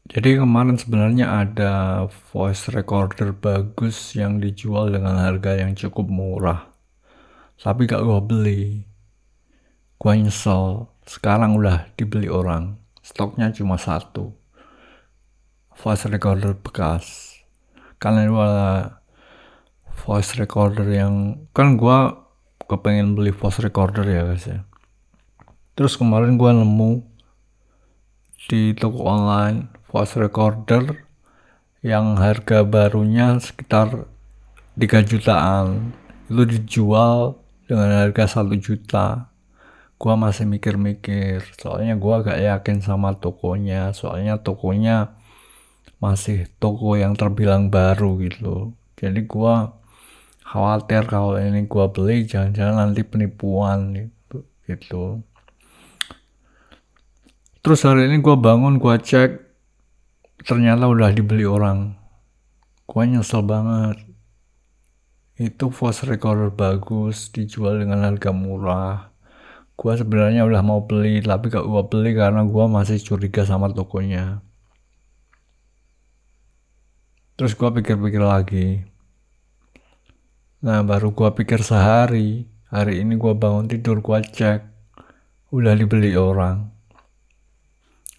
Jadi kemarin sebenarnya ada voice recorder bagus yang dijual dengan harga yang cukup murah. Tapi gak gua beli. Gua nyesel. Sekarang udah dibeli orang. Stoknya cuma satu. Voice recorder bekas. Karena gua voice recorder yang... Kan gua kepengen beli voice recorder ya guys ya. Terus kemarin gua nemu di toko online voice recorder yang harga barunya sekitar 3 jutaan. Itu dijual dengan harga 1 juta. Gua masih mikir-mikir, soalnya gua gak yakin sama tokonya, soalnya tokonya masih toko yang terbilang baru gitu. Jadi gua khawatir kalau ini gua beli jangan-jangan nanti penipuan gitu. Terus hari ini gua bangun, gua cek, ternyata udah dibeli orang. Gua nyesel banget. Itu voice recorder bagus, dijual dengan harga murah. Gua sebenarnya udah mau beli, tapi gak gua beli karena gua masih curiga sama tokonya. Terus gua pikir-pikir lagi. Nah, baru gua pikir sehari. Hari ini gua bangun tidur, gua cek. Udah dibeli orang.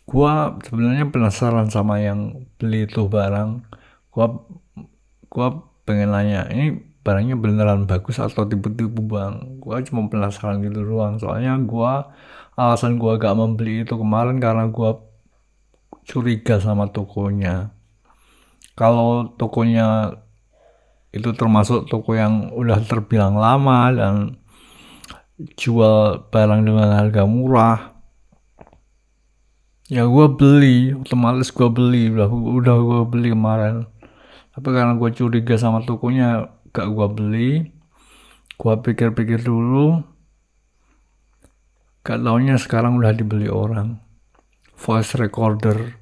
Gua sebenarnya penasaran sama yang beli itu barang. Gua pengen nanya, ini barangnya beneran bagus atau tipu-tipu bang? Gua cuma penasaran gitu doang. Soalnya alasan gua gak membeli itu kemarin karena gua curiga sama tokonya. Kalau tokonya itu termasuk toko yang udah terbilang lama dan jual barang dengan harga murah, ya gue beli, otomatis gue beli, udah gue beli kemarin. Tapi karena gue curiga sama tokonya, gak gue beli. Gue pikir-pikir dulu, gak taunya sekarang udah dibeli orang. Voice recorder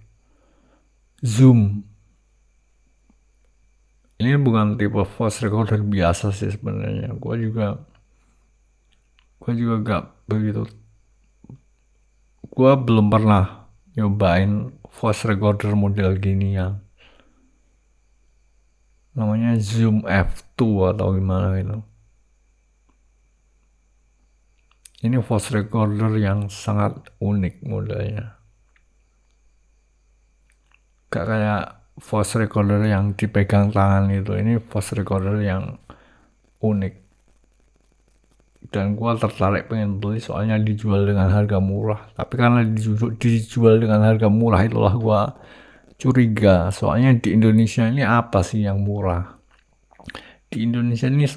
Zoom. Ini bukan tipe voice recorder biasa sih sebenarnya. Gue juga gak begitu. Gue belum pernah nyobain voice recorder model gini ya. Namanya Zoom F2 atau gimana gitu. Ini voice recorder yang sangat unik modelnya. Gak kayak voice recorder yang dipegang tangan itu. Ini voice recorder yang unik. Dan gua tertarik pengen beli soalnya dijual dengan harga murah. Tapi karena dijual dengan harga murah itulah gua curiga. Soalnya di Indonesia ini apa sih yang murah? Di Indonesia ini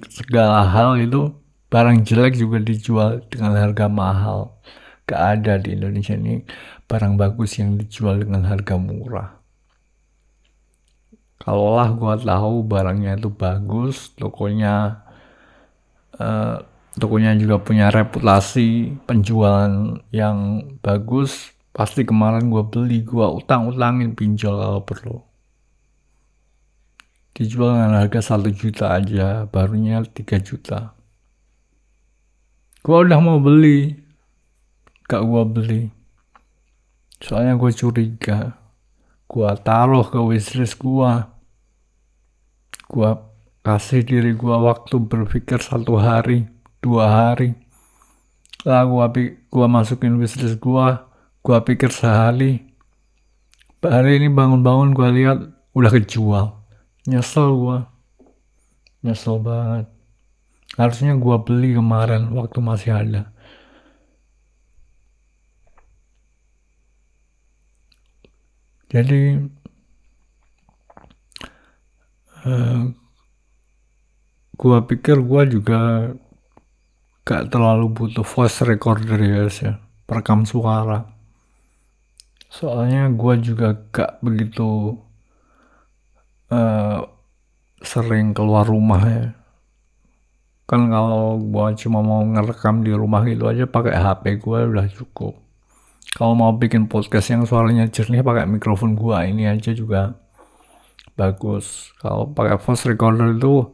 segala hal itu barang jelek juga dijual dengan harga mahal. Gak ada di Indonesia ini barang bagus yang dijual dengan harga murah. Kalaulah gua tahu barangnya itu bagus, tokonya juga punya reputasi penjualan yang bagus, pasti kemarin gua beli, gua utang-utangin pinjol kalau perlu. Dijual dengan harga 1 juta aja, barunya 3 juta. Gua udah mau beli, gak gua beli. Soalnya gua curiga. Gua taruh ke wishlist gua. Gua kasih diri gua waktu berpikir 1 hari, 2 hari. Lah gua masukin wishlist gua pikir sehari. Hari ini bangun-bangun gua lihat udah kejual. Nyesel banget. Harusnya gua beli kemarin waktu masih ada. Jadi gua pikir gua juga gak terlalu butuh voice recorder ya guys ya, perekam suara. Soalnya gua juga gak begitu sering keluar rumah ya. Kan kalau gua cuma mau ngerekam di rumah gitu aja pakai HP gua udah cukup. Kalau mau bikin podcast yang suaranya jernih pakai mikrofon gua ini aja juga bagus. Kalau pakai voice recorder itu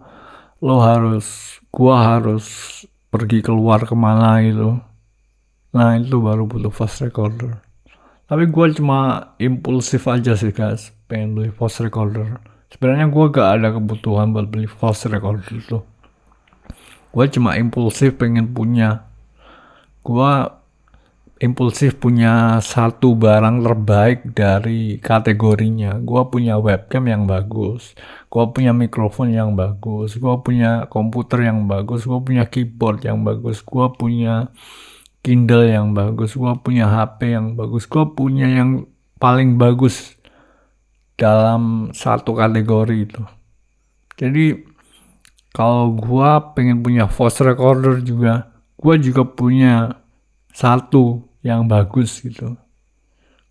gua harus pergi keluar kemana gitu. Nah itu baru butuh voice recorder. Tapi gue cuma impulsif aja sih guys, pengen beli voice recorder. Sebenarnya gue gak ada kebutuhan buat beli voice recorder itu. Gue cuma impulsif pengen punya. Gue impulsif punya satu barang terbaik dari kategorinya. Gue punya webcam yang bagus, gue punya mikrofon yang bagus, gue punya komputer yang bagus, gue punya keyboard yang bagus, gue punya Kindle yang bagus, gue punya HP yang bagus, gue punya yang paling bagus dalam satu kategori itu. Jadi kalau gue pengen punya voice recorder juga, gue juga punya satu yang bagus gitu.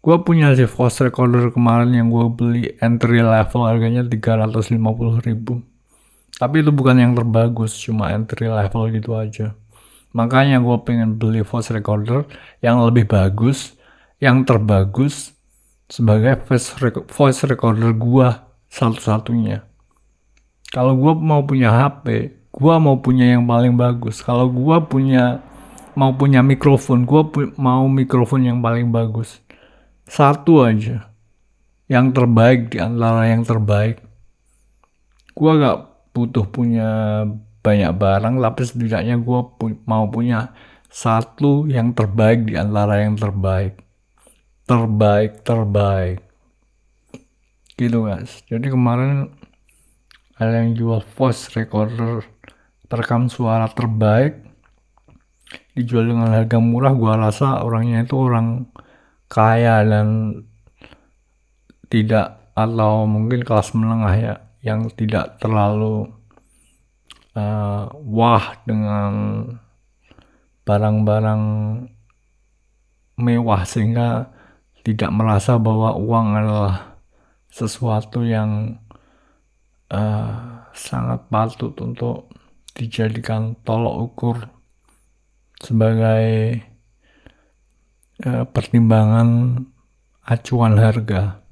Gue punya sih voice recorder kemarin yang gue beli entry level, harganya 350.000. Tapi itu bukan yang terbagus, cuma entry level gitu aja. Makanya gue pengen beli voice recorder yang lebih bagus, yang terbagus sebagai voice recorder gue satu-satunya. Kalau gue mau punya HP, gue mau punya yang paling bagus. Kalau gue mau punya mikrofon, gue mau mikrofon yang paling bagus. Satu aja, yang terbaik di antara yang terbaik. Gue gak butuh punya banyak barang, tapi setidaknya gue mau punya satu yang terbaik di antara yang terbaik. Terbaik. Gitu guys. Jadi kemarin ada yang jual voice recorder perekam suara terbaik, dijual dengan harga murah. Gua rasa orangnya itu orang kaya dan tidak, atau mungkin kelas menengah ya, yang tidak terlalu wah dengan barang-barang mewah, sehingga tidak merasa bahwa uang adalah sesuatu yang sangat patut untuk dijadikan tolok ukur sebagai pertimbangan acuan harga.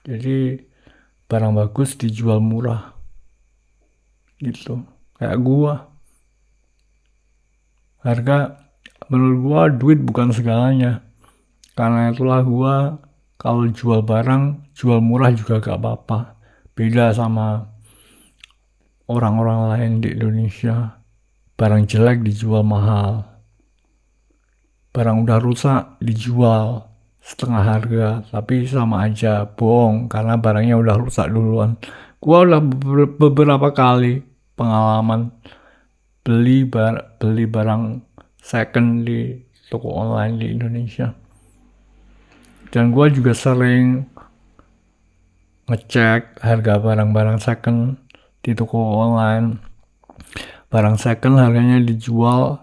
Jadi barang bagus dijual murah gitu. Kayak gua, harga menurut gua duit bukan segalanya. Karena itulah gua kalau jual barang, jual murah juga gak apa-apa. Beda sama orang-orang lain di Indonesia. Barang jelek dijual mahal, barang udah rusak dijual setengah harga, tapi sama aja bohong karena barangnya udah rusak duluan. Gua udah beberapa kali pengalaman beli barang second di toko online di Indonesia, dan gua juga sering ngecek harga barang-barang second di toko online. Barang second harganya dijual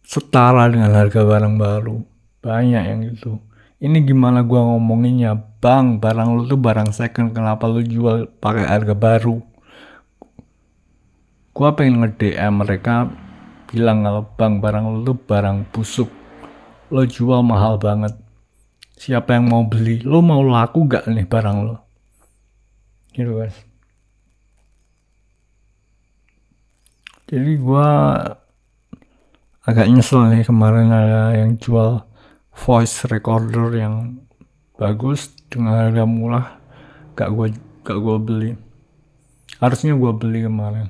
setara dengan harga barang baru. Banyak yang gitu. Ini gimana gua ngomonginnya? Bang, barang lu tuh barang second, kenapa lu jual pakai harga baru? Gua pengen nge-DM mereka bilang kalau bang, barang lu tuh barang busuk, lo jual mahal banget. Siapa yang mau beli? Lo mau laku gak nih barang lo? Gitu guys. Jadi gua agak nyesel nih kemarin ada yang jual voice recorder yang bagus dengan harga murah, gak gua beli. Harusnya gua beli kemarin,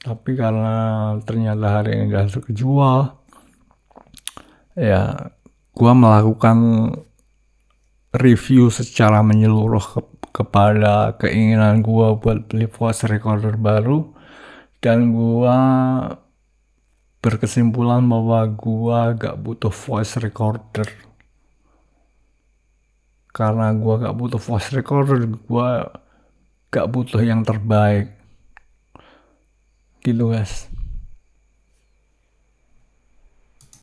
tapi karena ternyata hari ini gak terjual, ya gua melakukan review secara menyeluruh kepada keinginan gua buat beli voice recorder baru, dan gua berkesimpulan bahwa gua gak butuh voice recorder. Karena gua gak butuh voice recorder, gua gak butuh yang terbaik gitu guys.